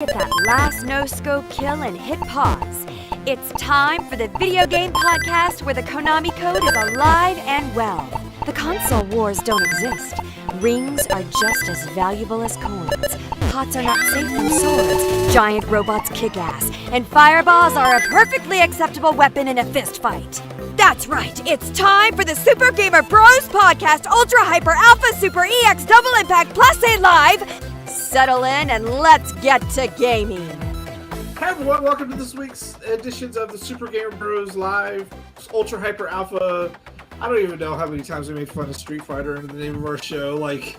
Get that last no-scope kill and hit pause. It's time for the video game podcast where the Konami code is alive and well. The console wars don't exist. Rings are just as valuable as coins. Pots are not safe from swords. Giant robots kick ass. And fireballs are a perfectly acceptable weapon in a fist fight. That's right, it's time for the Super Gamer Bros Podcast Ultra Hyper Alpha Super EX Double Impact Plus A Live. Settle in and let's get to gaming. Hi everyone, welcome to this week's editions of the Super Gamer Bros Live Ultra Hyper Alpha. I don't even know how many times we made fun of Street Fighter in the name of our show. Like,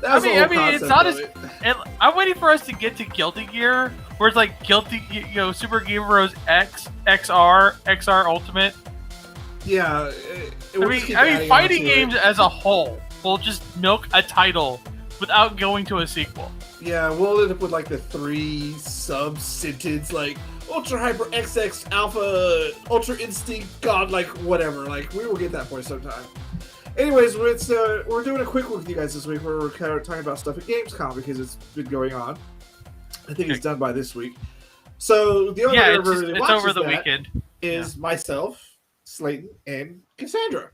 that's the whole concept it's not of as. it. And I'm waiting for us to get to Guilty Gear, where it's like Super Gamer Bros X, XR Ultimate. Yeah, fighting games as a whole will just milk a title without going to a sequel. Yeah, we'll end up with like the 3 sub-sentence, like Ultra Hyper XX Alpha Ultra Instinct God, like whatever. Like, we will get that point sometime. Anyways, we're doing a quick look with you guys this week where we're kind of talking about stuff at GamesCom because it's been going on. I think it's done by this week. So the only it's over the weekend. Is myself, Slaten, and Cassandra.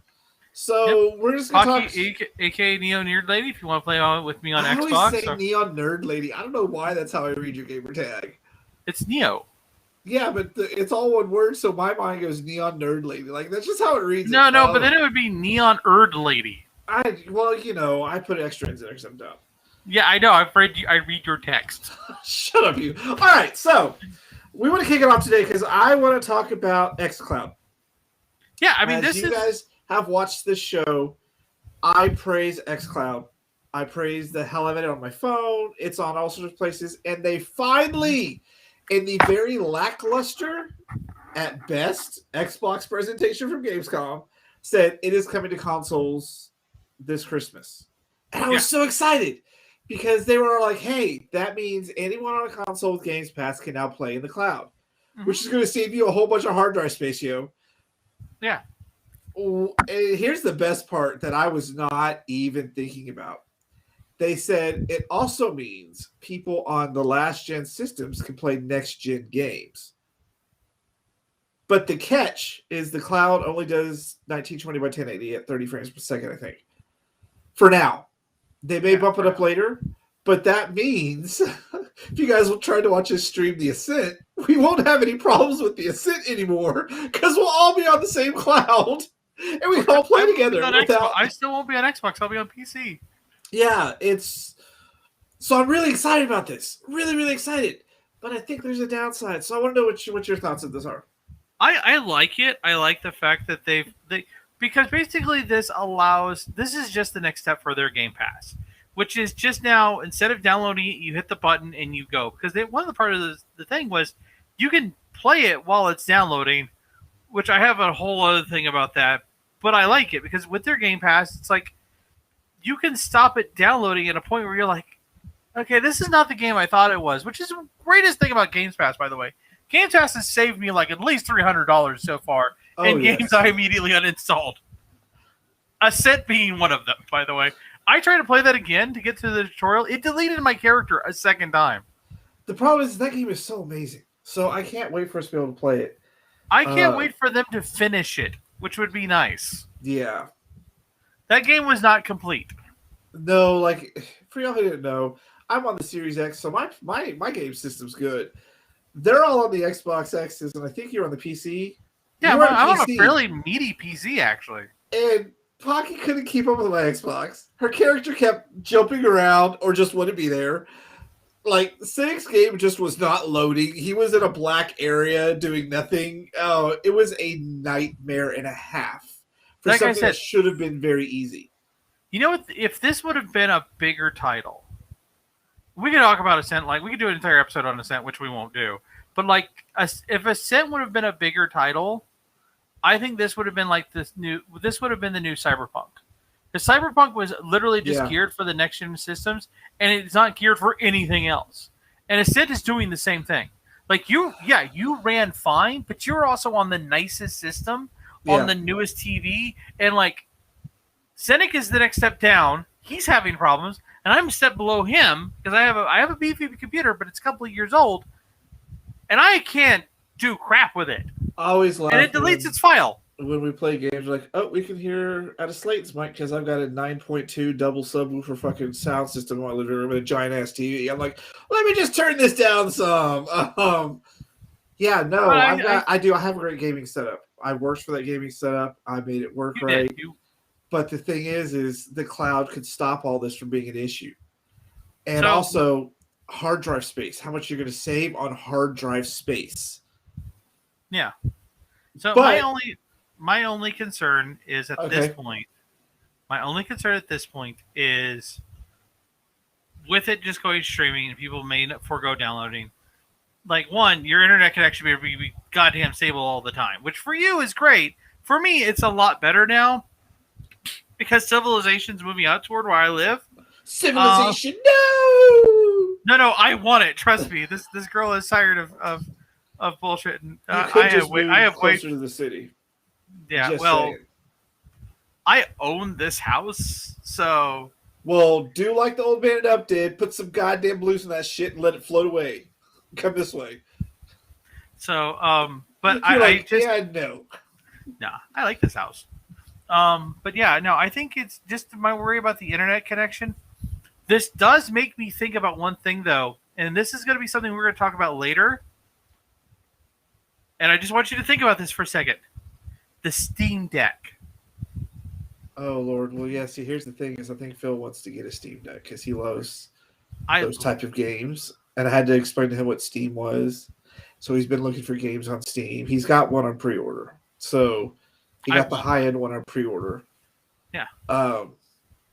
So we're just going to talk... aka Neo Nerd Lady, if you want to play on with me on Xbox. I always say Neon Nerd Lady. I don't know why that's how I read your gamer tag. It's Neo. Yeah, but it's all one word, so my mind goes Neon Nerd Lady. Like, that's just how it reads. No, but then it would be Neon Erd Lady. I put extra in there because I'm dumb. Yeah, I know. I'm afraid I read your text. Shut up, you. All right, so we want to kick it off today because I want to talk about XCloud. Yeah, I mean, you guys have watched this show, I praise XCloud. I praise the hell out of it on my phone. It's on all sorts of places. And they finally, in the very lackluster, at best, Xbox presentation from Gamescom, said it is coming to consoles this Christmas. And I was so excited because they were like, hey, that means anyone on a console with Games Pass can now play in the cloud, which is going to save you a whole bunch of hard drive space, yo. Yeah. Here's the best part that I was not even thinking about. They said it also means people on the last gen systems can play next gen games. But the catch is the cloud only does 1920 by 1080 at 30 frames per second, I think. For now. They may bump it up later, but that means if you guys will try to watch us stream The Ascent, we won't have any problems with The Ascent anymore because we'll all be on the same cloud. And we can all play together. I still won't be on Xbox. I'll be on PC. Yeah, so I'm really excited about this. Really, really excited. But I think there's a downside. So I want to know what your thoughts of this are. I like it. I like the fact that they because basically this is just the next step for their Game Pass, which is just now instead of downloading it, you hit the button and you go. Because one of the part of the thing was you can play it while it's downloading, which I have a whole other thing about that. But I like it because with their Game Pass, it's like you can stop it downloading at a point where you're like, okay, this is not the game I thought it was, which is the greatest thing about Games Pass, by the way. Games Pass has saved me like at least $300 so far in games I immediately uninstalled. Ascent being one of them, by the way. I tried to play that again to get to the tutorial. It deleted my character a second time. The problem is that game is so amazing. So I can't wait for us to be able to play it. I can't wait for them to finish it, which would be nice. Yeah. That game was not complete. No, like, for y'all who didn't know, I'm on the Series X, so my game system's good. They're all on the Xbox X's, and I think you're on the PC. Yeah, I'm on a fairly meaty PC, actually. And Pocky couldn't keep up with my Xbox. Her character kept jumping around or just wouldn't be there. Like, Cynic's game just was not loading. He was in a black area doing nothing. Oh, it was a nightmare and a half for like something that should have been very easy. You know what? If this would have been a bigger title, we could talk about Ascent. Like, we could do an entire episode on Ascent, which we won't do. But, like, if Ascent would have been a bigger title, I think this would have been like this would have been the new Cyberpunk. Because Cyberpunk was literally just geared for the next gen systems, and it's not geared for anything else. And Ascent is doing the same thing. Like, you ran fine, but you're also on the nicest system, on the newest TV, and like, Cynic is the next step down. He's having problems, and and I'm a step below him because I have a beefy computer, but it's a couple of years old, and I can't do crap with it. I always laugh. And it deletes its file. When we play games, like, oh, we can hear out of Slate's mic because I've got a 9.2 double subwoofer fucking sound system in my living room and a giant ass TV. I'm like, let me just turn this down some. Yeah, no, I do. I have a great gaming setup. I worked for that gaming setup. I made it work right. But the thing is the cloud could stop all this from being an issue. And also hard drive space. How much you're going to save on hard drive space. Yeah. So my only concern is at this point. My only concern at this point is with it just going streaming and people may forego downloading. Like, one, your internet connection may be goddamn stable all the time, which for you is great. For me, it's a lot better now because civilization's moving out toward where I live. Civilization, no, I want it. Trust me. This girl is tired of bullshit. And, I have closer to the city. Yeah, just well, saying. I own this house, so. Well, do like the old man up did. Put some goddamn blues in that shit and let it float away. Come this way. So, but I like this house. But yeah, no, I think it's just my worry about the internet connection. This does make me think about one thing, though, and this is going to be something we're going to talk about later. And I just want you to think about this for a second. The Steam Deck. Oh, Lord. Well, yeah, see, here's the thing is I think Phil wants to get a Steam Deck because he loves those type of games. And I had to explain to him what Steam was. So he's been looking for games on Steam. He's got one on pre-order. So he got the high-end one on pre-order. Yeah.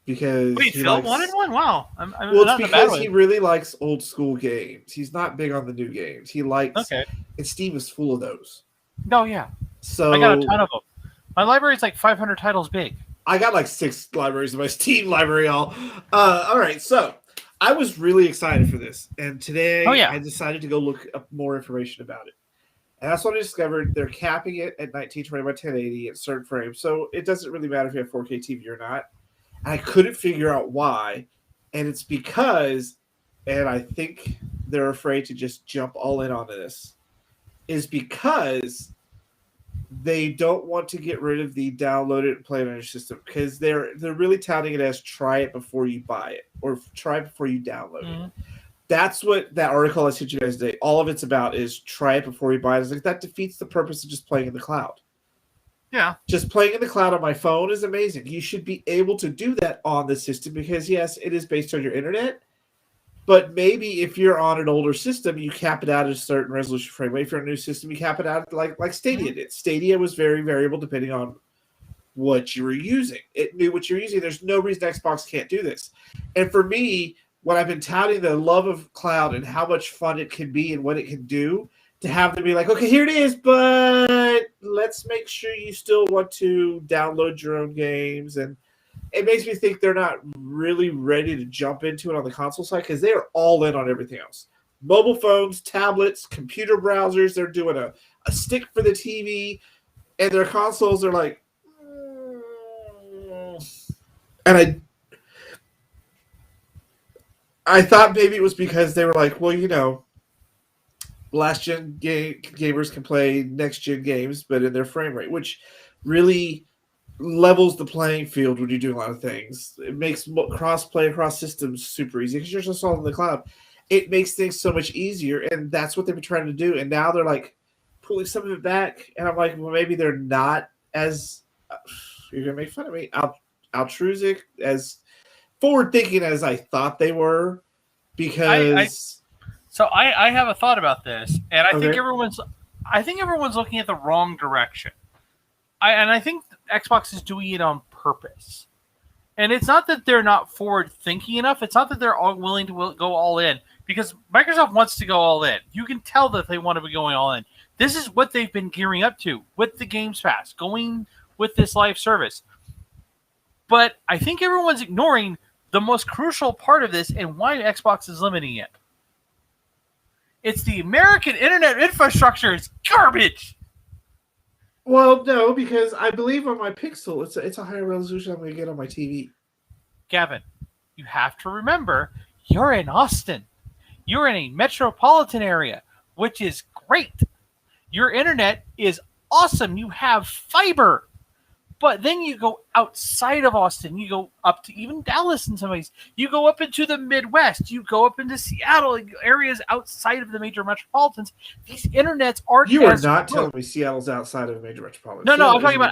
Because Phil wanted one? Wow. Well, it's because he really likes old school games. He's not big on the new games. He likes... Okay. And Steam is full of those. Oh, yeah. So I got a ton of them. My library is like 500 titles big. I got like 6 libraries in my Steam library. All right. So I was really excited for this, and today I decided to go look up more information about it. And that's what I discovered. They're capping it at 1920 by 1080 at certain frames, so it doesn't really matter if you have 4K TV or not. And I couldn't figure out why, and it's because, and I think they're afraid to just jump all in on this, is because they don't want to get rid of the download it and play it on your system because they're really touting it as try it before you buy it or try it before you download it. That's what that article I sent you guys today, all of it's about is try it before you buy it. It's like that defeats the purpose of just playing in the cloud. Yeah. Just playing in the cloud on my phone is amazing. You should be able to do that on the system because, yes, it is based on your internet. But maybe if you're on an older system, you cap it out at a certain resolution frame rate. If you're on a new system, you cap it out like Stadia did. Stadia was very variable depending on what you were using. It knew what you're using. There's no reason Xbox can't do this. And for me, when I've been touting the love of cloud and how much fun it can be and what it can do, to have them be like, okay, here it is, but let's make sure you still want to download your own games. And it makes me think they're not really ready to jump into it on the console side because they are all in on everything else. Mobile phones, tablets, computer browsers, they're doing a stick for the TV, and their consoles are like, and I thought maybe it was because they were like, well, you know, last-gen gamers can play next-gen games, but in their frame rate, which really levels the playing field when you're doing a lot of things. It makes cross-play across systems super easy because you're just all in the cloud. It makes things so much easier, and that's what they've been trying to do. And now they're like pulling some of it back, and I'm like, well, maybe they're not as you're gonna make fun of me, altruistic, as forward-thinking as I thought they were, because. So I have a thought about this, and I think everyone's looking at the wrong direction. I think Xbox is doing it on purpose. And it's not that they're not forward-thinking enough. It's not that they're all willing to go all in. Because Microsoft wants to go all in. You can tell that they want to be going all in. This is what they've been gearing up to with the Games Pass, going with this live service. But I think everyone's ignoring the most crucial part of this and why Xbox is limiting it. It's the American internet infrastructure is garbage. Well, no, because I believe on my Pixel, it's a higher resolution I'm going to get on my TV. Gavin, you have to remember you're in Austin. You're in a metropolitan area, which is great. Your internet is awesome. You have fiber. But then you go outside of Austin. You go up to even Dallas in some ways. You go up into the Midwest. You go up into Seattle, areas outside of the major metropolitans. These internets aren't. You are not telling me Seattle's outside of a major metropolitan. No, Seattle I'm talking is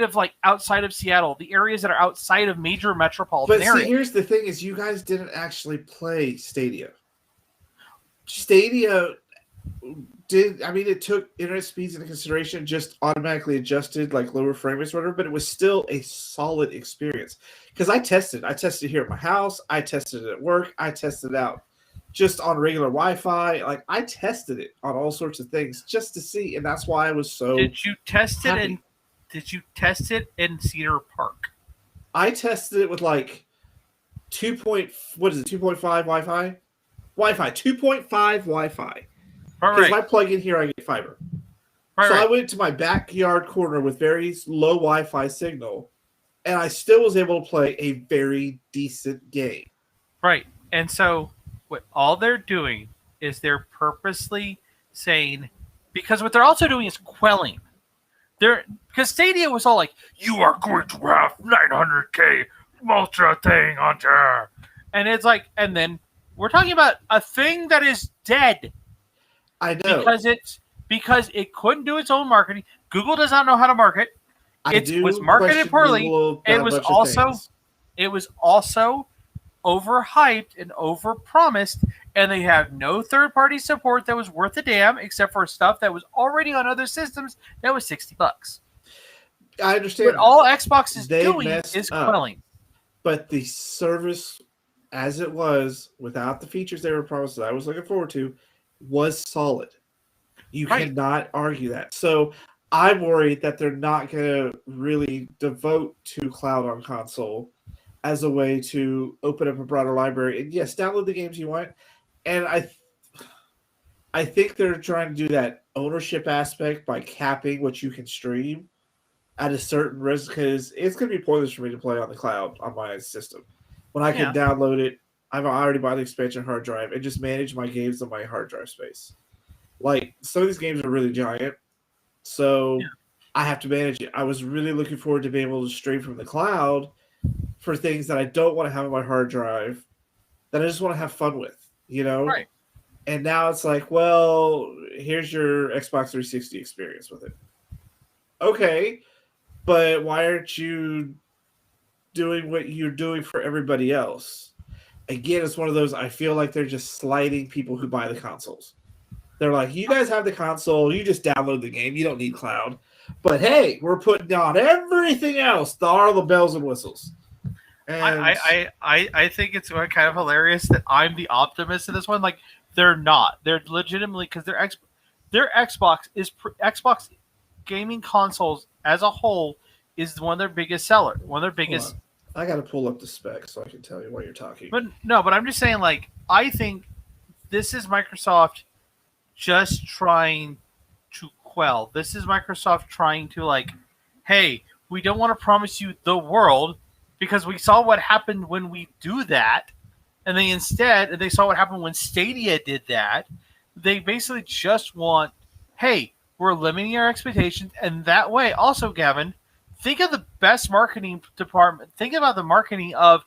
a about outside of Seattle, the areas that are outside of major metropolitan areas. But see, here's the thing: is you guys didn't actually play Stadia. Stadia it took internet speeds into consideration, just automatically adjusted like lower frame rates or whatever, but it was still a solid experience. Because I tested it here at my house, I tested it at work, I tested it out just on regular Wi-Fi. Like I tested it on all sorts of things just to see, and that's why I was so Did you test happy. in Cedar Park? I tested it with like 2.5 Wi-Fi? Wi-Fi, 2.5 Wi-Fi. Because if I plug in here, I get fiber. I went to my backyard corner with very low Wi-Fi signal, and I still was able to play a very decent game. Right. And so what all they're doing is they're purposely saying, because what they're also doing is quelling. Because Stadia was all like, you are going to have 900K ultra thing on there. And it's like, and then we're talking about a thing that is dead. I know. Because it couldn't do its own marketing. Google does not know how to market. It was marketed poorly. It was also overhyped and overpromised, and they have no third-party support that was worth a damn, except for stuff that was already on other systems that was $60. I understand. But all Xbox is doing is quelling. But the service, as it was, without the features they were promised that I was looking forward to, was solid. You cannot argue that. So I'm worried that they're not going to really devote to cloud on console as a way to open up a broader library. And yes, download the games you want. And I think they're trying to do that ownership aspect by capping what you can stream at a certain risk, because it's going to be pointless for me to play on the cloud on my system. When I can download it, I've already bought the expansion hard drive and just manage my games on my hard drive space. Like, some of these games are really giant, so I have to manage it. I was really looking forward to being able to stream from the cloud for things that I don't want to have on my hard drive, that I just want to have fun with, you know? Right. And now it's like, well, here's your Xbox 360 experience with it. Okay, but why aren't you doing what you're doing for everybody else? Again, it's one of those, I feel like they're just slighting people who buy the consoles. They're like, you guys have the console, you just download the game, you don't need cloud. But hey, we're putting on everything else, all the bells and whistles. And I think it's kind of hilarious that I'm the optimist in this one. Like, they're not. They're legitimately, because their Xbox gaming consoles as a whole is one of their biggest sellers. One of their biggest. I got to pull up the specs so I can tell you what you're talking. But I'm just saying, like, I think this is Microsoft just trying to quell. This is Microsoft trying to, like, hey, we don't want to promise you the world because we saw what happened when we do that. And they saw what happened when Stadia did that. They basically just want, hey, we're limiting our expectations. And that way, also, Gavin, think of the best marketing department. Think about the marketing of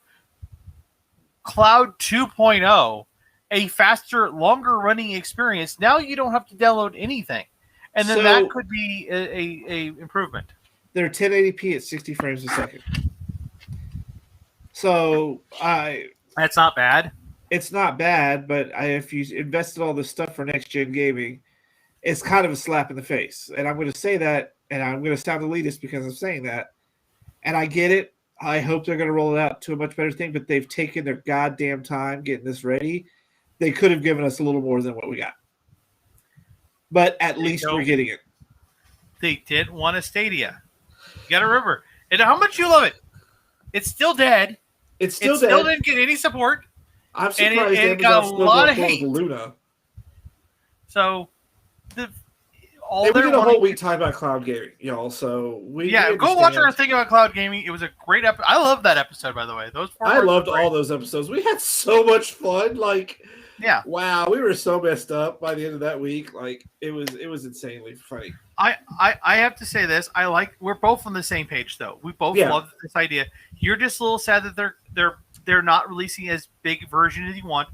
Cloud 2.0, a faster, longer running experience. Now you don't have to download anything. And then that could be a improvement. They're 1080p at 60 frames a second. So that's not bad. It's not bad, but if you invested all this stuff for next gen gaming, it's kind of a slap in the face. And I'm going to say that, and I'm going to sound elitist because I'm saying that. And I get it. I hope they're going to roll it out to a much better thing, but they've taken their goddamn time getting this ready. They could have given us a little more than what we got. But at least we're getting it. They didn't want a Stadia. You got to remember. And how much you love it. It's still dead. It still didn't get any support. I'm surprised it got a lot of hate. Luna. So, all And we they're did a wanting- whole week talking about cloud gaming, y'all. So we go watch our thing about cloud gaming. It was a great episode. I love that episode, by the way. Those 4 I parts loved were great. all those episodes. We had so much fun. Like, Yeah. wow, we were so messed up by the end of that week. Like, it was insanely funny. I have to say this. We're both on the same page though. We both love this idea. You're just a little sad that they're not releasing as big version as you want.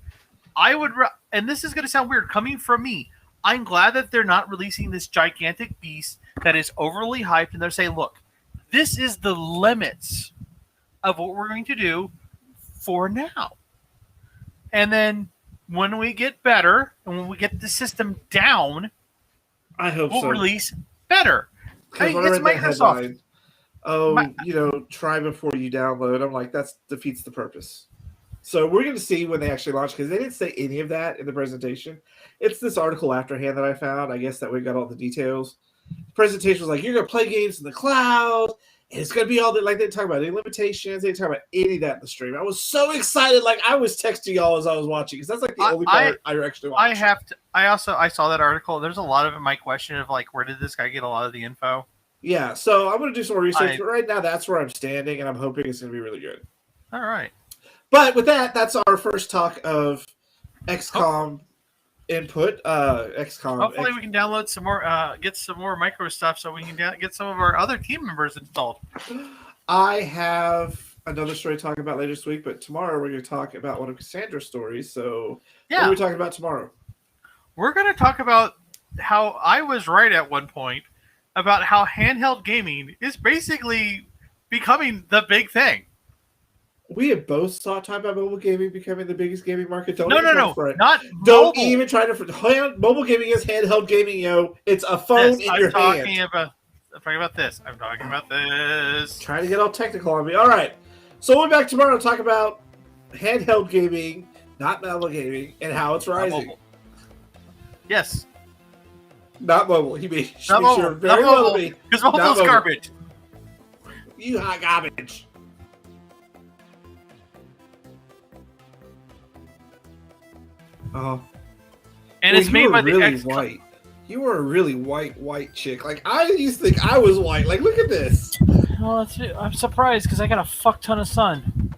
And this is going to sound weird coming from me. I'm glad that they're not releasing this gigantic beast that is overly hyped, and they're saying, "Look, this is the limits of what we're going to do for now." And then when we get better and when we get the system down, I hope we'll so. release better. Because when I It's read that Microsoft. headline, try before you download. I'm like, that defeats the purpose. So we're going to see when they actually launch, because they didn't say any of that in the presentation. It's this article afterhand that I found. I guess that we got all the details. The presentation was like, you're going to play games in the cloud, and it's going to be all that. Like, they didn't talk about any limitations. They didn't talk about any of that in the stream. I was so excited. Like, I was texting y'all as I was watching, because that's like the only part I actually watched. I saw that article. There's a lot of it. My question of like, where did this guy get a lot of the info? Yeah, so I'm going to do some more research. But right now, that's where I'm standing, and I'm hoping it's going to be really good. All right. But with that, that's our first talk of XCOM input. XCOM. Hopefully, we can download some more, get some more micro stuff, so we can get some of our other team members installed. I have another story to talk about later this week, but tomorrow we're going to talk about one of Cassandra's stories. So, what are we talking about tomorrow? We're going to talk about how I was right at one point about how handheld gaming is basically becoming the big thing. We have both talked about mobile gaming becoming the biggest gaming market. No, not don't even try to. Mobile gaming is handheld gaming, yo. It's a phone in your hand. I'm talking about this. I'm talking about this. Trying to get all technical on me. All right. So we'll be back tomorrow to talk about handheld gaming, not mobile gaming, and how it's rising. Yes. Not mobile. He means not mobile. You're very well to me. Because mobile's garbage. You hot garbage. Oh. And it's made by the really white. You were a really white chick. Like, I used to think I was white. Like, look at this. Well, I'm surprised because I got a fuck ton of sun.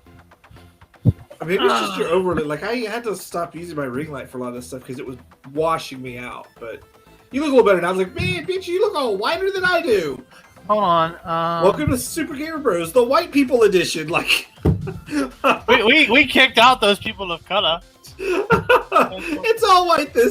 Maybe it's just your overlay. Like, I had to stop using my ring light for a lot of this stuff because it was washing me out. But you look a little better now. I was like, man, bitch, you look all whiter than I do. Hold on. Welcome to Super Gamer Bros, the white people edition. Like, we kicked out those people of color. It's all white this